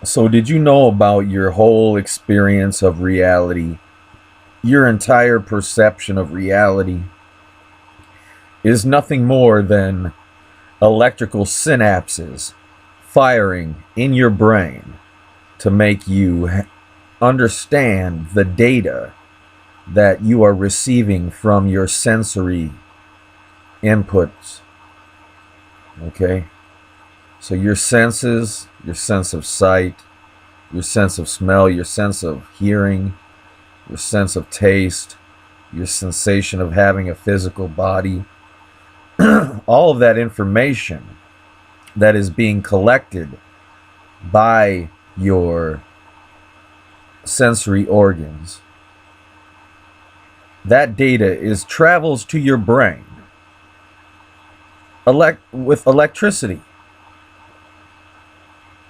So, did you know about your whole experience of reality? Your entire perception of reality is nothing more than electrical synapses firing in your brain to make you understand the data that you are receiving from your sensory inputs. Okay? So, your senses, your sense of sight, your sense of smell, your sense of hearing, your sense of taste, your sensation of having a physical body, all of that information that is being collected by your sensory organs, that data travels to your brain with electricity,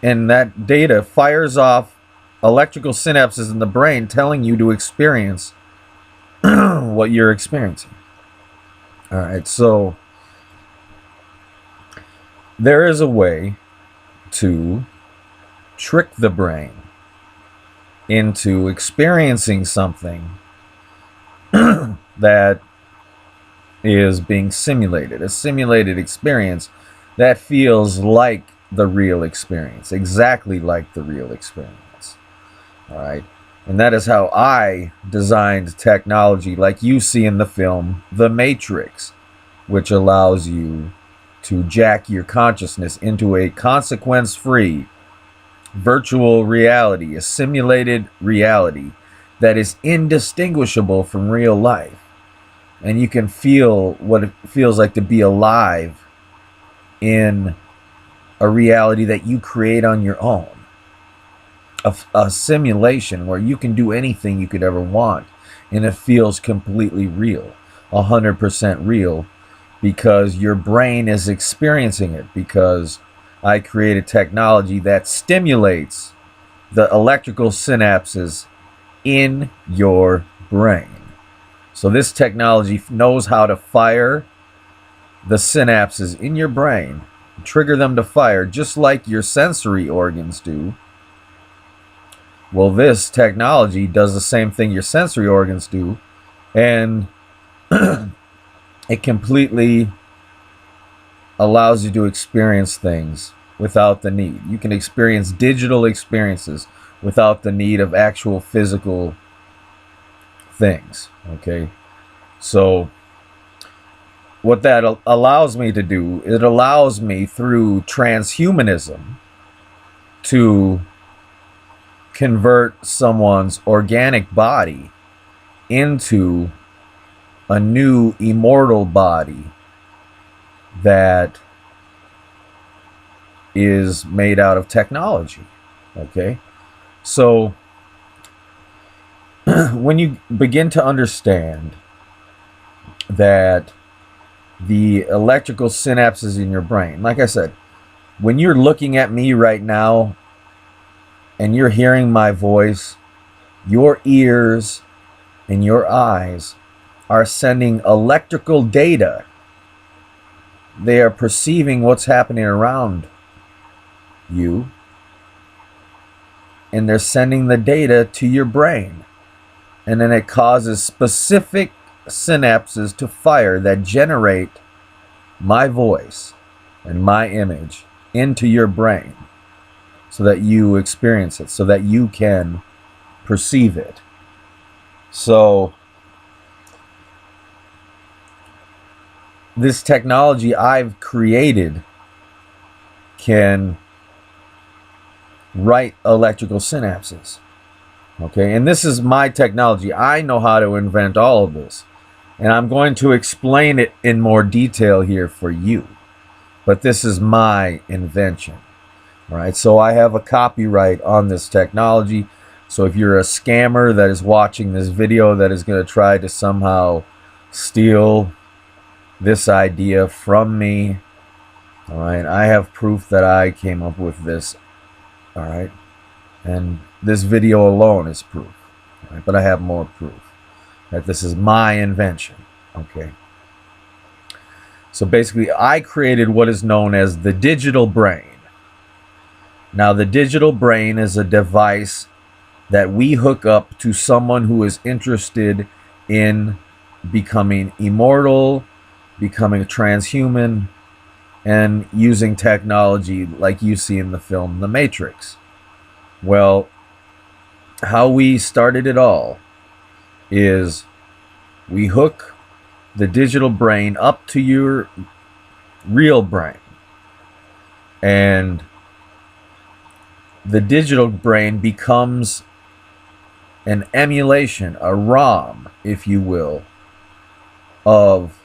and that data fires off electrical synapses in the brain telling you to experience what you're experiencing. All right, so there is a way to trick the brain into experiencing something that is being simulated, a simulated experience that feels like the real experience, exactly like the real experience. All right. And that is how I designed technology like you see in the film The Matrix, which allows you to jack your consciousness into a consequence-free virtual reality, a simulated reality that is indistinguishable from real life. And you can feel what it feels like to be alive in a reality that you create on your own. A simulation where you can do anything you could ever want, and it feels completely real, 100% real, because your brain is experiencing it, because I created technology that stimulates the electrical synapses in your brain. So this technology knows how to fire the synapses in your brain, trigger them to fire just like your sensory organs do. Well, this technology does the same thing your sensory organs do, and it completely allows you to experience things without the need. You can experience digital experiences without the need of actual physical things. Okay, so what that allows me to do, it allows me through transhumanism to convert someone's organic body into a new immortal body that is made out of technology. Okay, so when you begin to understand that the electrical synapses in your brain, like I said, when you're looking at me right now and you're hearing my voice, your ears and your eyes are sending electrical data. They are perceiving what's happening around you, and they're sending the data to your brain. And then it causes specific synapses to fire that generate my voice and my image into your brain so that you experience it, so that you can perceive it. So this technology I've created can write electrical synapses. Okay, and this is my technology. I know how to invent all of this, and I'm going to explain it in more detail here for you. But this is my invention. All right, so I have a copyright on this technology. So if you're a scammer that is watching this video that is going to try to somehow steal this idea from me, all right, I have proof that I came up with this. All right, and this video alone is proof. All right, but I have more proof that this is my invention. Okay, so basically I created what is known as the digital brain. Now, the digital brain is a device that we hook up to someone who is interested in becoming immortal, becoming a transhuman, and using technology like you see in the film The Matrix. Well, how we started it all is we hook the digital brain up to your real brain, and the digital brain becomes an emulation, a ROM, if you will, of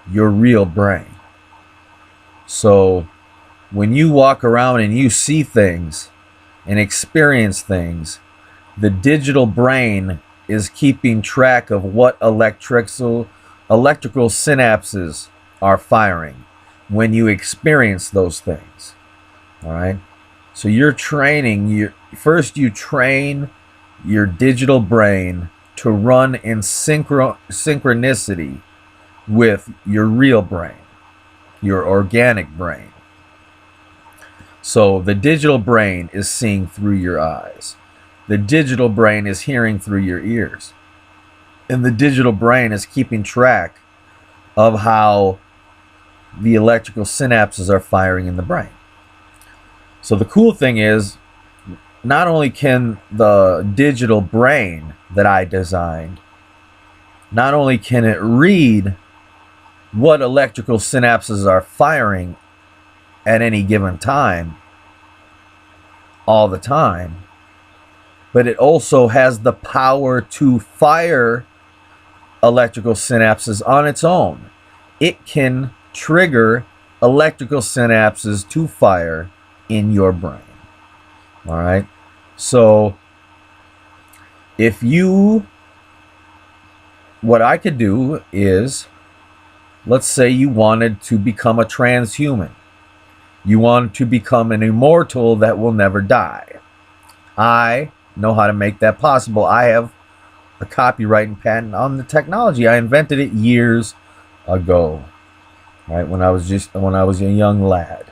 your real brain. So when you walk around and you see things and experience things, the digital brain is keeping track of what electrical synapses are firing when you experience those things. All right. So you're training, first you train your digital brain to run in synchronicity with your real brain, your organic brain. So the digital brain is seeing through your eyes. The digital brain is hearing through your ears. And the digital brain is keeping track of how the electrical synapses are firing in the brain. So the cool thing is, not only can the digital brain that I designed, not only can it read what electrical synapses are firing at any given time, all the time, but it also has the power to fire electrical synapses on its own. It can trigger electrical synapses to fire in your brain. All right. So what I could do is, let's say you wanted to become a transhuman. You want to become an immortal that will never die. I know how to make that possible. I have a copyright and patent on the technology. I invented it years ago, right? When I was a young lad,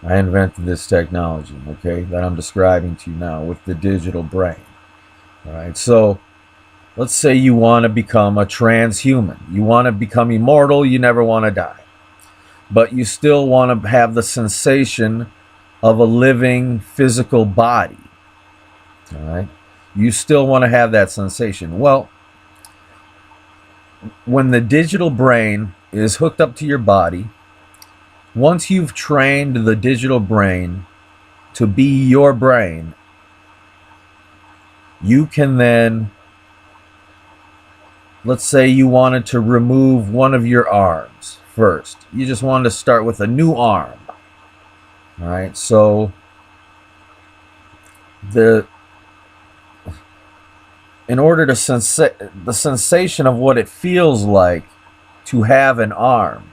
I invented this technology, okay, that I'm describing to you now with the digital brain. All right. So let's say you want to become a transhuman. You want to become immortal. You never want to die. But you still want to have the sensation of a living physical body. All right. You still want to have that sensation. Well, when the digital brain is hooked up to your body, once you've trained the digital brain to be your brain, you can then, let's say you wanted to remove one of your arms first. You just wanted to start with a new arm. All right. So in order to the sensation of what it feels like to have an arm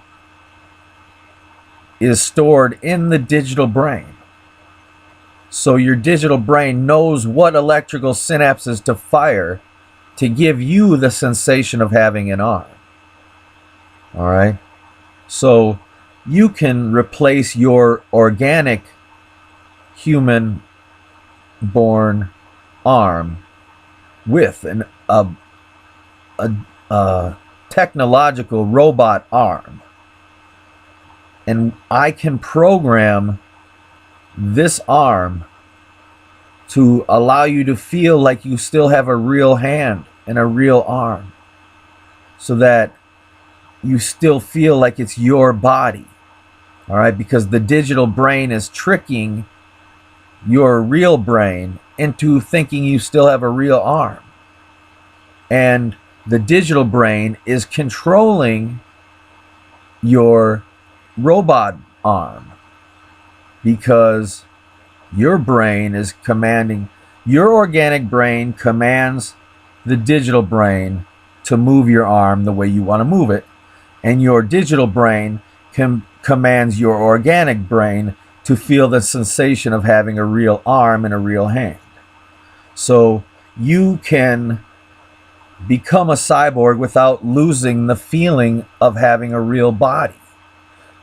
is stored in the digital brain. So your digital brain knows what electrical synapses to fire to give you the sensation of having an arm. All right. So you can replace your organic human born arm with a technological robot arm. And I can program this arm to allow you to feel like you still have a real hand and a real arm, so that you still feel like it's your body. All right, because the digital brain is tricking your real brain into thinking you still have a real arm. And the digital brain is controlling your robot arm, because your brain is commanding, your organic brain commands the digital brain to move your arm the way you want to move it, and your digital brain commands your organic brain to feel the sensation of having a real arm and a real hand. So you can become a cyborg without losing the feeling of having a real body.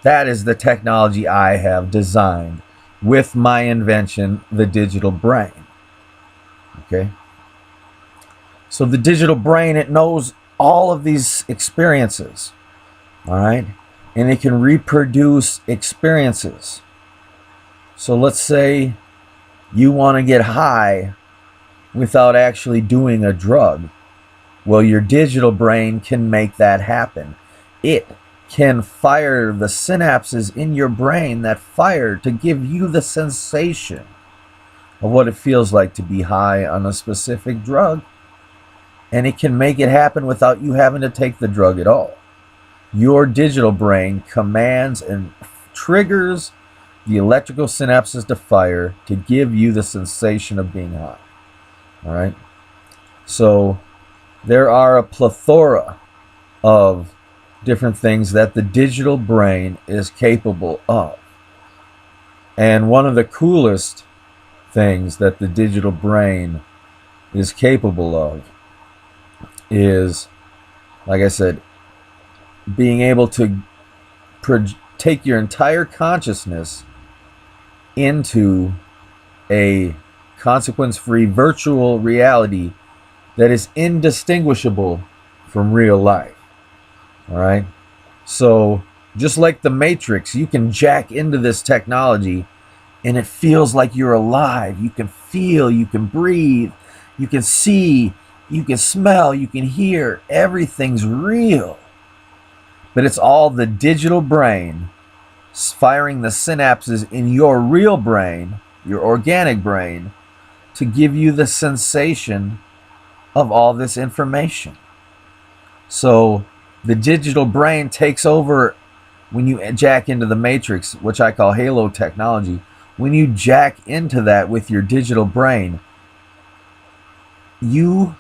That is the technology I have designed with my invention, the digital brain. Okay? So the digital brain, it knows all of these experiences. All right? And it can reproduce experiences. So let's say you want to get high without actually doing a drug. Well, your digital brain can make that happen. It can fire the synapses in your brain that fire to give you the sensation of what it feels like to be high on a specific drug. And it can make it happen without you having to take the drug at all. Your digital brain commands and triggers the electrical synapses to fire to give you the sensation of being high. All right? So there are a plethora of different things that the digital brain is capable of. And one of the coolest things that the digital brain is capable of is, like I said, being able to take your entire consciousness into a consequence-free virtual reality that is indistinguishable from real life. All right? So, just like the Matrix, you can jack into this technology and it feels like you're alive. You can feel, you can breathe, you can see, you can smell, you can hear. Everything's real. But it's all the digital brain firing the synapses in your real brain, your organic brain, to give you the sensation of all this information. So the digital brain takes over when you jack into the Matrix, which I call Halo technology. When you jack into that with your digital brain, the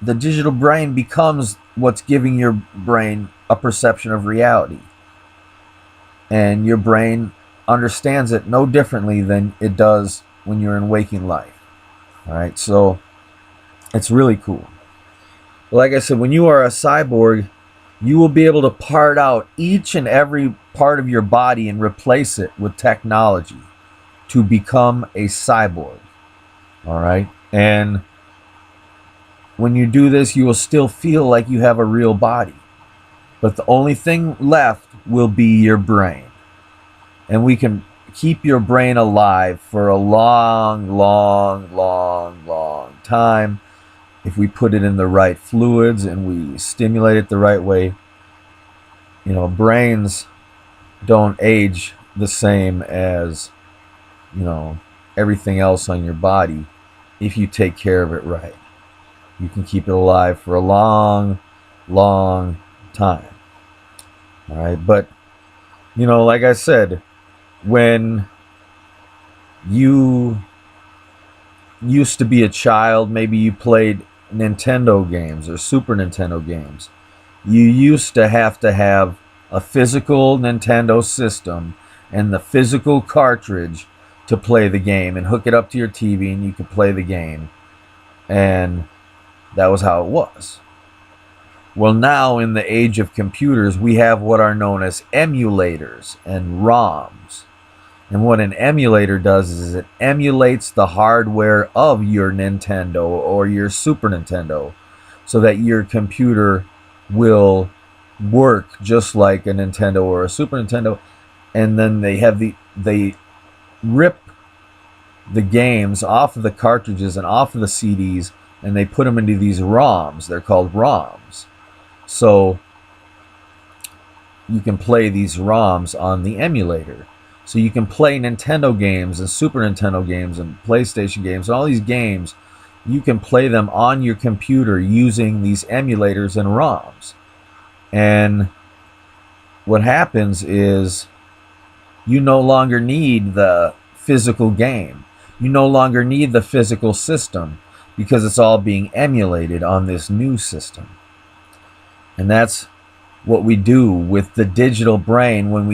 digital brain becomes what's giving your brain a perception of reality. And your brain understands it no differently than it does when you're in waking life. All right, so it's really cool. Like I said, when you are a cyborg, you will be able to part out each and every part of your body and replace it with technology to become a cyborg. All right, and when you do this, you will still feel like you have a real body. But the only thing left will be your brain. And we can keep your brain alive for a long, long, long, long time if we put it in the right fluids and we stimulate it the right way. You know, brains don't age the same as, you know, everything else on your body if you take care of it right. You can keep it alive for a long, long time. All right, but, you know, like I said, when you used to be a child, maybe you played Nintendo games or Super Nintendo games. You used to have a physical Nintendo system and the physical cartridge to play the game and hook it up to your TV and you could play the game. And that was how it was. Well, now in the age of computers, we have what are known as emulators and ROMs. And what an emulator does is it emulates the hardware of your Nintendo or your Super Nintendo so that your computer will work just like a Nintendo or a Super Nintendo. And then they rip the games off of the cartridges and off of the CDs and they put them into these ROMs. They're called ROMs. So you can play these ROMs on the emulator. So you can play Nintendo games and Super Nintendo games and PlayStation games and all these games. You can play them on your computer using these emulators and ROMs. And what happens is you no longer need the physical game. You no longer need the physical system because it's all being emulated on this new system. And that's what we do with the digital brain when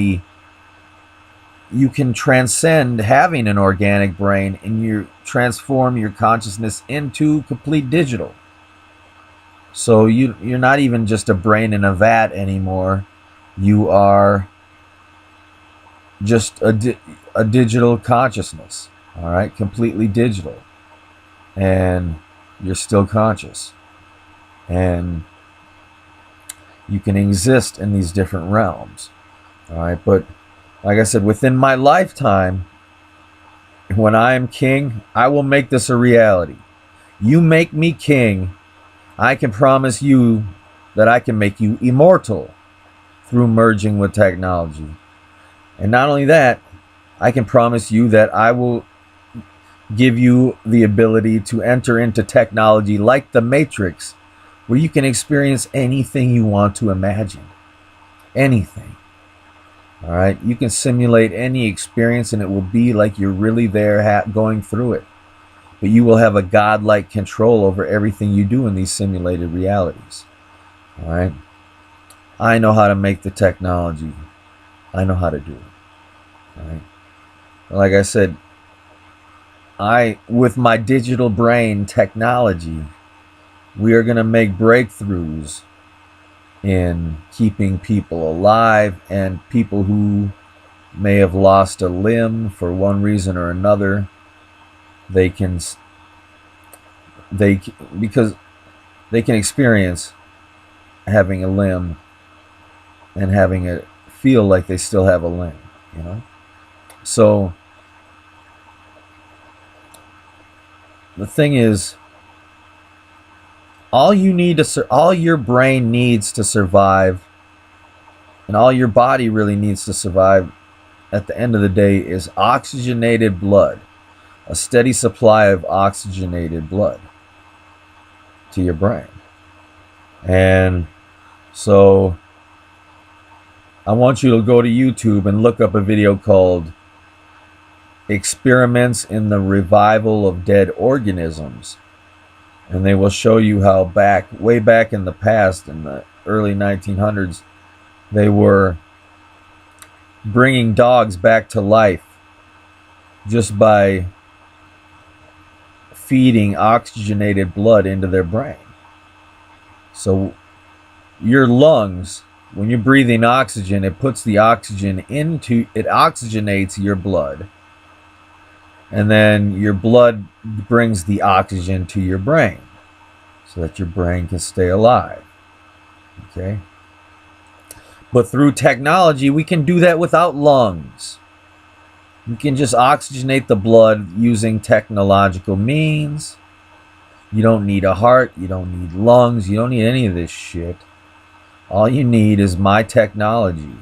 you can transcend having an organic brain and you transform your consciousness into complete digital. So you're not even just a brain in a vat anymore. You are just a digital consciousness, all right, completely digital, and you're still conscious, and you can exist in these different realms, all right. But like I said, within my lifetime, when I am king, I will make this a reality. You make me king, I can promise you that I can make you immortal through merging with technology. And not only that, I can promise you that I will give you the ability to enter into technology like the Matrix, where you can experience anything you want to imagine. Anything. All right? You can simulate any experience and it will be like you're really there going through it. But you will have a godlike control over everything you do in these simulated realities. All right? I know how to make the technology. I know how to do it. All right? Like I said, with my digital brain technology, we are going to make breakthroughs in keeping people alive, and people who may have lost a limb for one reason or another, because they can experience having a limb and having it feel like they still have a limb, you know? So the thing is, all your brain needs to survive, and all your body really needs to survive at the end of the day, is oxygenated blood, a steady supply of oxygenated blood to your brain. And so I want you to go to YouTube and look up a video called Experiments in the Revival of Dead Organisms. And they will show you how way back in the past, in the early 1900s, they were bringing dogs back to life just by feeding oxygenated blood into their brain. So your lungs, when you're breathing oxygen, it puts the oxygen it oxygenates your blood. And then your blood brings the oxygen to your brain so that your brain can stay alive. Okay? But through technology, we can do that without lungs. You can just oxygenate the blood using technological means. You don't need a heart. You don't need lungs. You don't need any of this shit. All you need is my technology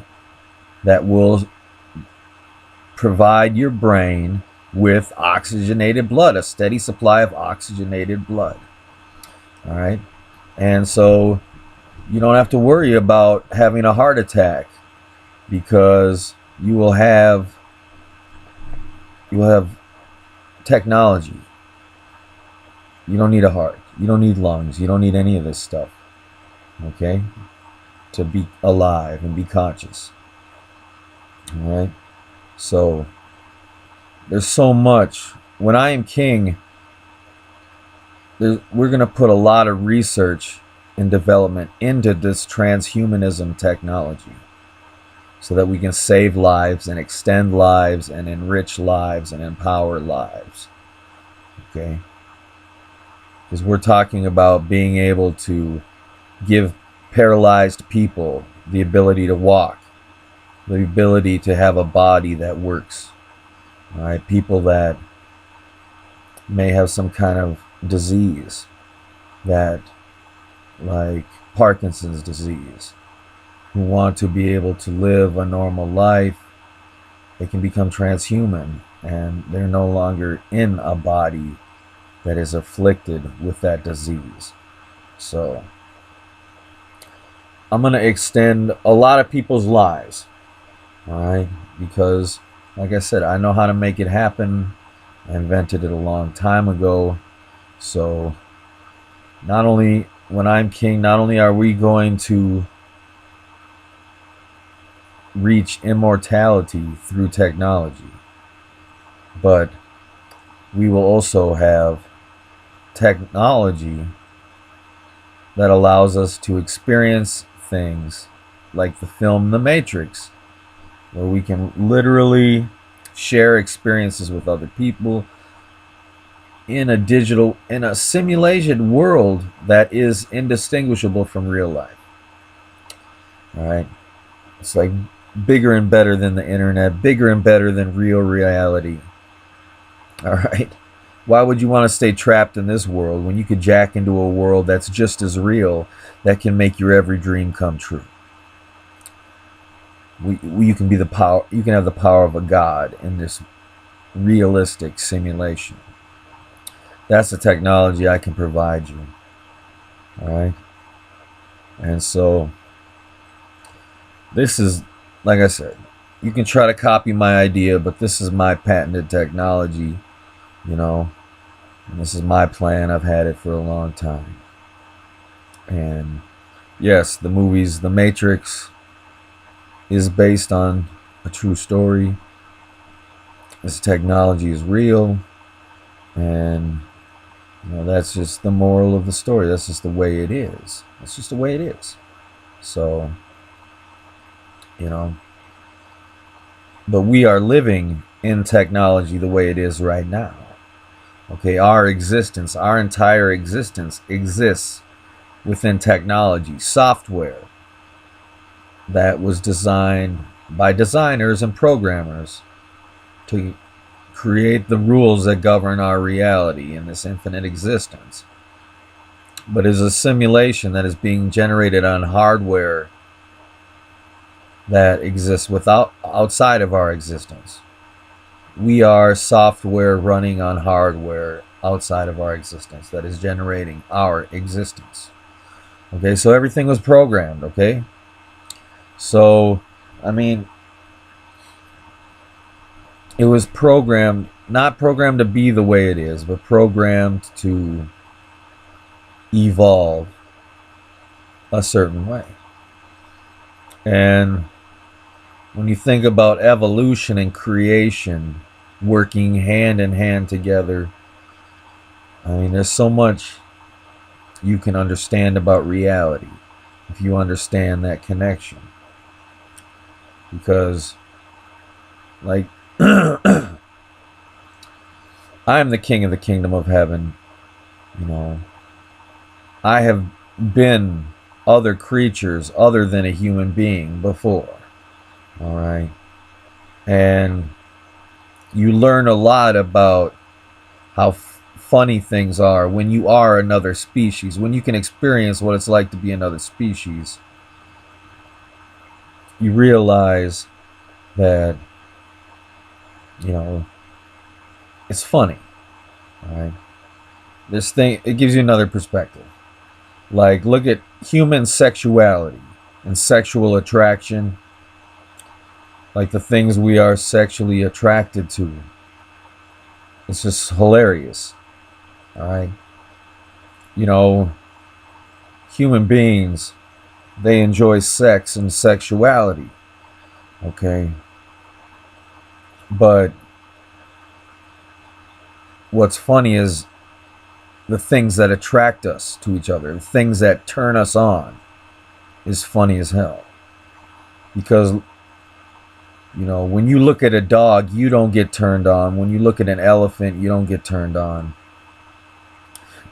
that will provide your brain with oxygenated blood, a steady supply of oxygenated blood. All right? And so you don't have to worry about having a heart attack, because you will have technology. You don't need a heart. You don't need lungs. You don't need any of this stuff. Okay? To be alive and be conscious. All right? So there's so much. When I am king, we're going to put a lot of research and development into this transhumanism technology so that we can save lives and extend lives and enrich lives and empower lives. Okay? Because we're talking about being able to give paralyzed people the ability to walk, the ability to have a body that works. All right, people that may have some kind of disease, that like Parkinson's disease, who want to be able to live a normal life, they can become transhuman, and they're no longer in a body that is afflicted with that disease. So I'm going to extend a lot of people's lives, all right, because like I said, I know how to make it happen. I invented it a long time ago. So not only when I'm king, not only are we going to reach immortality through technology, but we will also have technology that allows us to experience things like the film The Matrix, where we can literally share experiences with other people in a simulation world that is indistinguishable from real life. All right. It's like bigger and better than the internet, bigger and better than real reality. All right. Why would you want to stay trapped in this world when you could jack into a world that's just as real, that can make your every dream come true? You can be the power. You can have the power of a god in this realistic simulation. That's the technology I can provide you. All right. And so this is, like I said, you can try to copy my idea, but this is my patented technology, you know, and this is my plan. I've had it for a long time. And yes, the movies, The Matrix, is based on a true story. This technology is real, and you know, that's just the moral of the story. That's just the way it is. That's just the way it is. So, you know, but we are living in technology the way it is right now. Okay, our existence, our entire existence exists within technology, software that was designed by designers and programmers to create the rules that govern our reality in this infinite existence. But it's a simulation that is being generated on hardware that exists outside of our existence. We are software running on hardware outside of our existence that is generating our existence. Okay, so everything was programmed, okay? So, I mean, it was programmed, not programmed to be the way it is, but programmed to evolve a certain way. And when you think about evolution and creation working hand in hand together, I mean, there's so much you can understand about reality if you understand that connection. Because, like, I am the king of the kingdom of heaven. You know, I have been other creatures other than a human being before. All right. And you learn a lot about how funny things are when you are another species, when you can experience what it's like to be another species. You realize that, you know, it's funny. All right. This thing, it gives you another perspective. Like, look at human sexuality and sexual attraction. Like the things we are sexually attracted to. It's just hilarious. All right. You know, human beings, they enjoy sex and sexuality. Okay. But what's funny is the things that attract us to each other, the things that turn us on, is funny as hell. Because, you know, when you look at a dog, you don't get turned on. When you look at an elephant, you don't get turned on.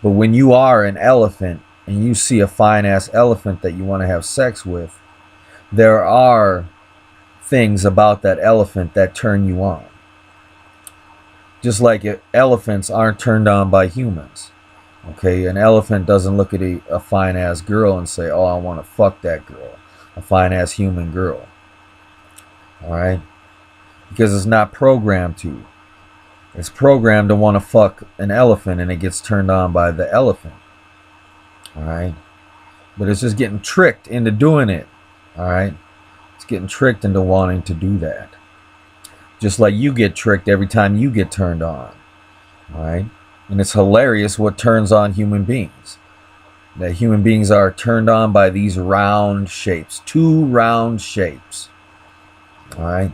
But when you are an elephant and you see a fine-ass elephant that you want to have sex with, there are things about that elephant that turn you on. Just like elephants aren't turned on by humans. Okay, an elephant doesn't look at a fine-ass girl and say, oh, I want to fuck that girl. A fine-ass human girl. Alright? Because it's not programmed to. It's programmed to want to fuck an elephant, and it gets turned on by the elephant. Alright? But it's just getting tricked into doing it. Alright? It's getting tricked into wanting to do that. Just like you get tricked every time you get turned on. Alright? And it's hilarious what turns on human beings. That human beings are turned on by these round shapes. 2 round shapes. Alright?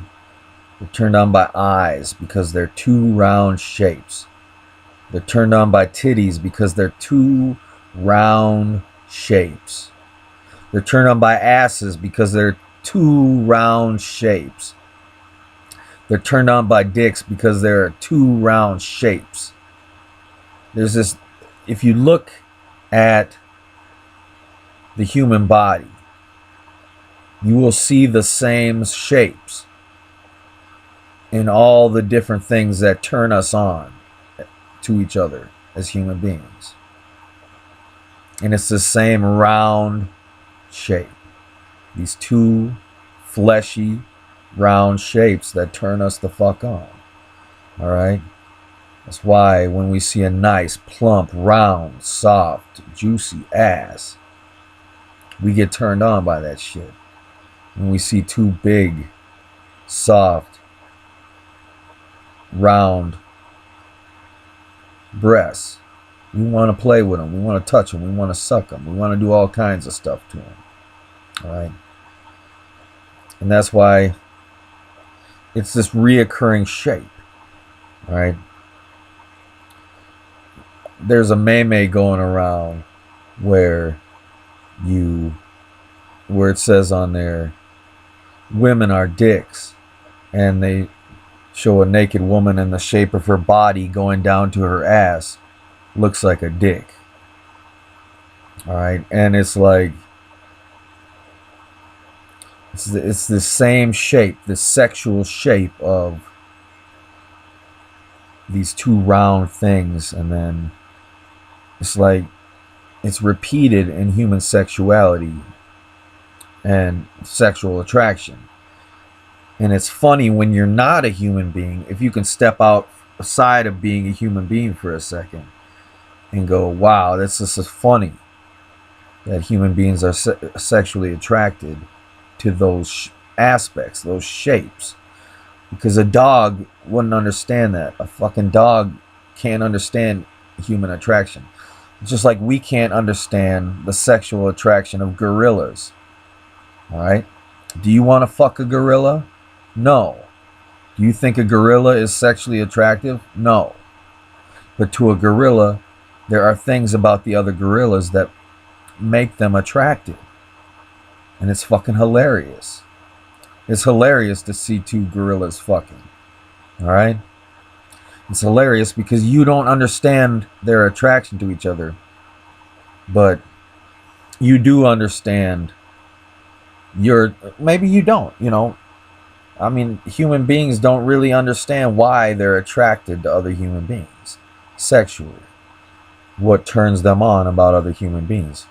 They're turned on by eyes because they're 2 round shapes. They're turned on by titties because they're 2 round shapes. They're turned on by asses because they're 2 round shapes. They're turned on by dicks because there are two round shapes. There's this, if you look at the human body, you will see the same shapes in all the different things that turn us on to each other as human beings. And it's the same round shape. These two fleshy, round shapes that turn us the fuck on. Alright? That's why when we see a nice, plump, round, soft, juicy ass, we get turned on by that shit. When we see two big, soft, round breasts, we want to play with them. We want to touch them. We want to suck them. We want to do all kinds of stuff to them. Alright? And that's why it's this reoccurring shape. Alright? There's a meme going around where it says on there, women are dicks, and they show a naked woman and the shape of her body going down to her ass looks like a dick. Alright, and it's like it's the same shape, the sexual shape of these two round things, and then it's like it's repeated in human sexuality and sexual attraction. And it's funny when you're not a human being, if you can step outside of being a human being for a second and go, wow, this is so funny that human beings are sexually attracted to those aspects, those shapes. Because a dog wouldn't understand that. A fucking dog can't understand human attraction. It's just like we can't understand the sexual attraction of gorillas. Alright? Do you want to fuck a gorilla? No. Do you think a gorilla is sexually attractive? No. But to a gorilla, there are things about the other gorillas that make them attractive. And it's fucking hilarious. It's hilarious to see two gorillas fucking. Alright? It's hilarious because you don't understand their attraction to each other. But you do understand maybe you don't, you know. I mean, human beings don't really understand why they're attracted to other human beings sexually. What turns them on about other human beings.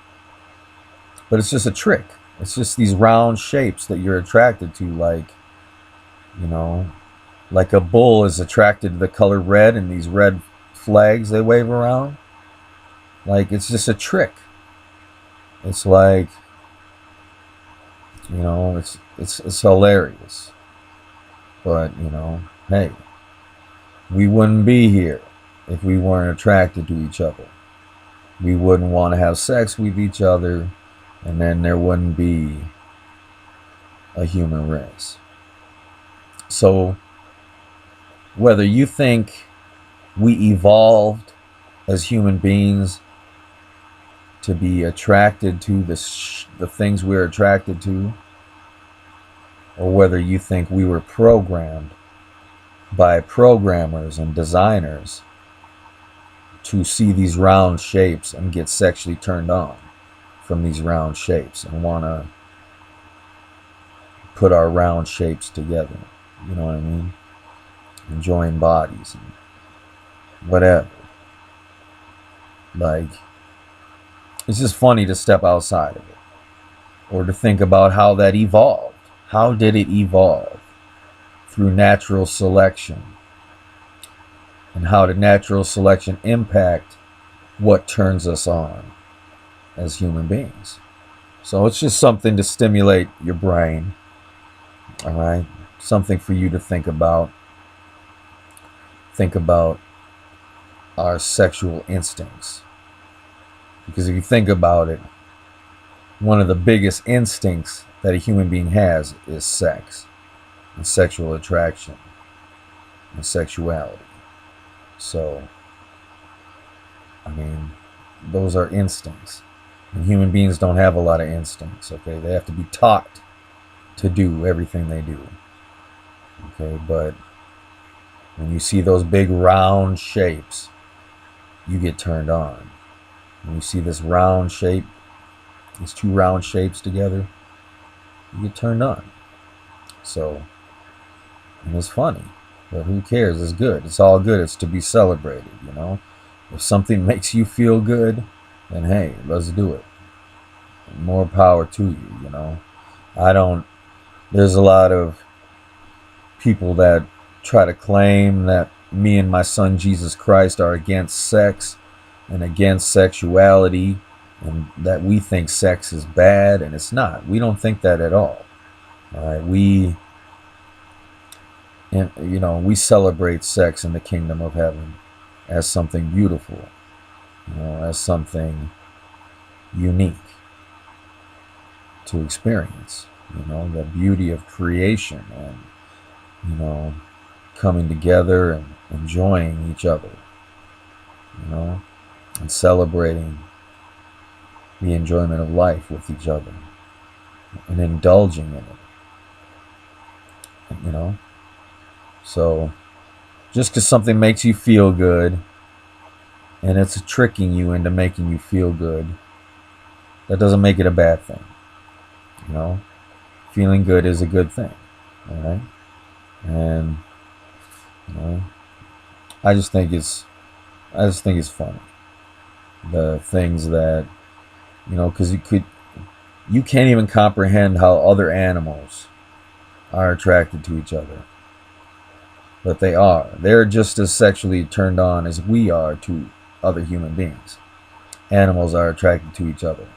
But it's just a trick. It's just these round shapes that you're attracted to, like, you know, like a bull is attracted to the color red and these red flags they wave around. Like, it's just a trick. It's like, you know, it's hilarious. But, you know, hey, we wouldn't be here if we weren't attracted to each other. We wouldn't want to have sex with each other, and then there wouldn't be a human race. So, whether you think we evolved as human beings to be attracted to the things we're attracted to, or whether you think we were programmed by programmers and designers to see these round shapes and get sexually turned on from these round shapes and want to put our round shapes together, you know what I mean? And join bodies and whatever. Like, it's just funny to step outside of it, or to think about how that evolved. How did it evolve? Through natural selection. And how did natural selection impact what turns us on as human beings? So it's just something to stimulate your brain. Alright? Something for you to think about. Think about our sexual instincts. Because if you think about it, one of the biggest instincts that a human being has is sex and sexual attraction and sexuality. So, I mean, those are instincts. And human beings don't have a lot of instincts, okay? They have to be taught to do everything they do. Okay, but when you see those big round shapes, you get turned on. When you see this round shape, these two round shapes together, you get turned on. So, and it's funny, but who cares? It's good. It's all good. It's to be celebrated, you know? If something makes you feel good, then hey, let's do it. More power to you, you know? There's a lot of people that try to claim that me and my son Jesus Christ are against sex and against sexuality, and that we think sex is bad, and it's not. We don't think that at all. All right, we celebrate sex in the kingdom of heaven as something beautiful, as something unique to experience. The beauty of creation, and coming together and enjoying each other, and celebrating the enjoyment of life with each other and indulging in it. So just because something makes you feel good and it's tricking you into making you feel good, that doesn't make it a bad thing. Feeling good is a good thing. All right. And I just think it's funny, the things that because you can't even comprehend how other animals are attracted to each other, but they're just as sexually turned on as we are to other human beings. Animals are attracted to each other.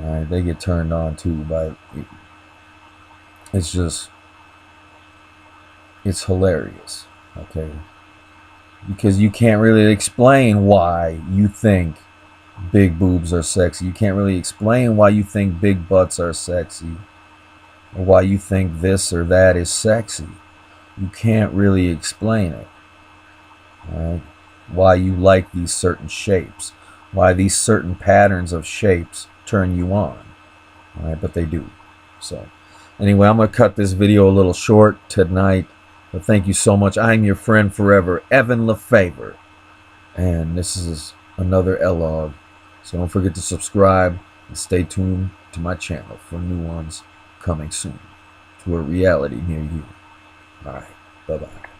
All right, they get turned on too by it's hilarious, okay? Because you can't really explain why you think big boobs are sexy. You can't really explain why you think big butts are sexy, or why you think this or that is sexy. You can't really explain it, right? Why you like these certain shapes, why these certain patterns of shapes turn you on, right? But they do. So anyway, I'm going to cut this video a little short tonight, but thank you so much. I'm your friend forever, Evan Lefavor, and this is another L-Log. So don't forget to subscribe and stay tuned to my channel for new ones coming soon to a reality near you. All right, bye-bye.